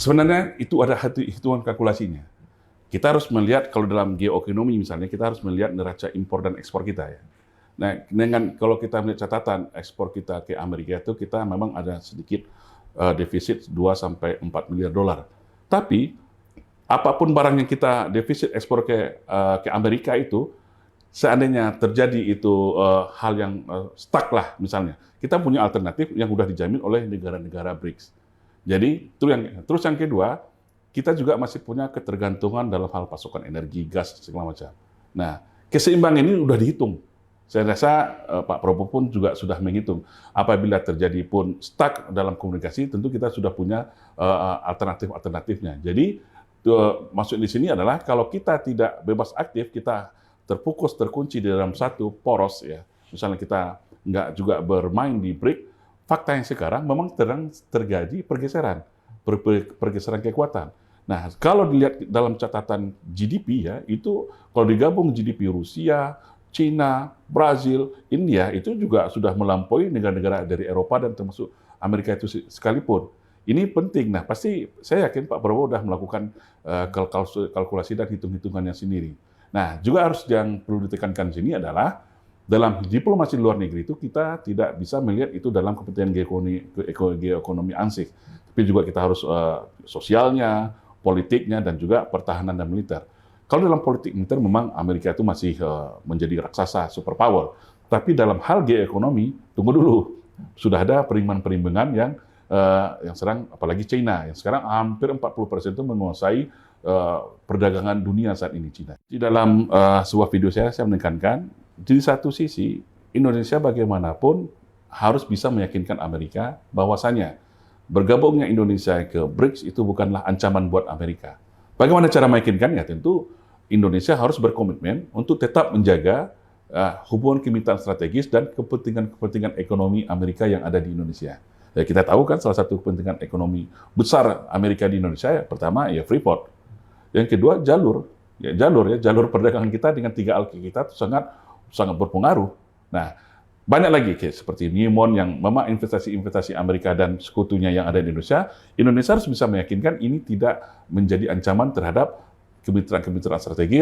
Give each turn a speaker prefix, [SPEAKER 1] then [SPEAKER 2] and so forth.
[SPEAKER 1] Sebenarnya itu ada hitungan kalkulasinya. Kita harus melihat kalau dalam geoekonomi misalnya, kita harus melihat neraca impor dan ekspor kita ya. Nah, kalau kita melihat catatan ekspor kita ke Amerika itu kita memang ada sedikit defisit 2 sampai 4 miliar dolar. Tapi apapun barang yang kita defisit ekspor ke Amerika itu, seandainya terjadi itu hal yang stuck lah misalnya, kita punya alternatif yang sudah dijamin oleh negara-negara BRICS. Jadi terus yang kedua, kita juga masih punya ketergantungan dalam hal pasokan energi, gas segala macam. Nah, keseimbangan ini sudah dihitung. Saya rasa Pak Prabowo pun juga sudah menghitung. Apabila terjadi pun stuck dalam komunikasi, tentu kita sudah punya alternatif-alternatifnya. Jadi maksud di sini adalah kalau kita tidak bebas aktif, kita terfokus, terkunci di dalam satu poros, ya. Misalnya kita nggak juga bermain di BRIC, fakta yang sekarang memang terjadi pergeseran kekuatan. Nah, kalau dilihat dalam catatan GDP ya, itu kalau digabung GDP Rusia, China, Brazil, India, itu juga sudah melampaui negara-negara dari Eropa dan termasuk Amerika itu sekalipun. Ini penting. Nah, pasti saya yakin Pak Prabowo sudah melakukan kalkulasi dan hitung-hitungannya sendiri. Nah, juga harus yang perlu ditekankan di sini adalah dalam diplomasi luar negeri itu kita tidak bisa melihat itu dalam kepentingan geoekonomi ansih, tapi juga kita harus sosialnya, politiknya, dan juga pertahanan dan militer. Kalau dalam politik militer memang Amerika itu masih menjadi raksasa superpower, tapi dalam hal geoekonomi tunggu dulu, sudah ada perimbangan-perimbangan yang sekarang, apalagi China yang sekarang hampir 40% itu menguasai perdagangan dunia saat ini China. Di dalam sebuah video saya menekankan di satu sisi Indonesia bagaimanapun harus bisa meyakinkan Amerika bahwasanya bergabungnya Indonesia ke BRICS itu bukanlah ancaman buat Amerika. Bagaimana cara meyakinkannya? Tentu Indonesia harus berkomitmen untuk tetap menjaga hubungan kemitraan strategis dan kepentingan ekonomi Amerika yang ada di Indonesia. Ya, kita tahu kan salah satu kepentingan ekonomi besar Amerika di Indonesia ya, pertama ya Freeport. Yang kedua jalur perdagangan kita dengan 3 alki kita itu sangat berpengaruh. Nah, banyak lagi seperti Newmont yang memang investasi Amerika dan sekutunya yang ada di Indonesia. Indonesia harus bisa meyakinkan ini tidak menjadi ancaman terhadap kemitraan strategis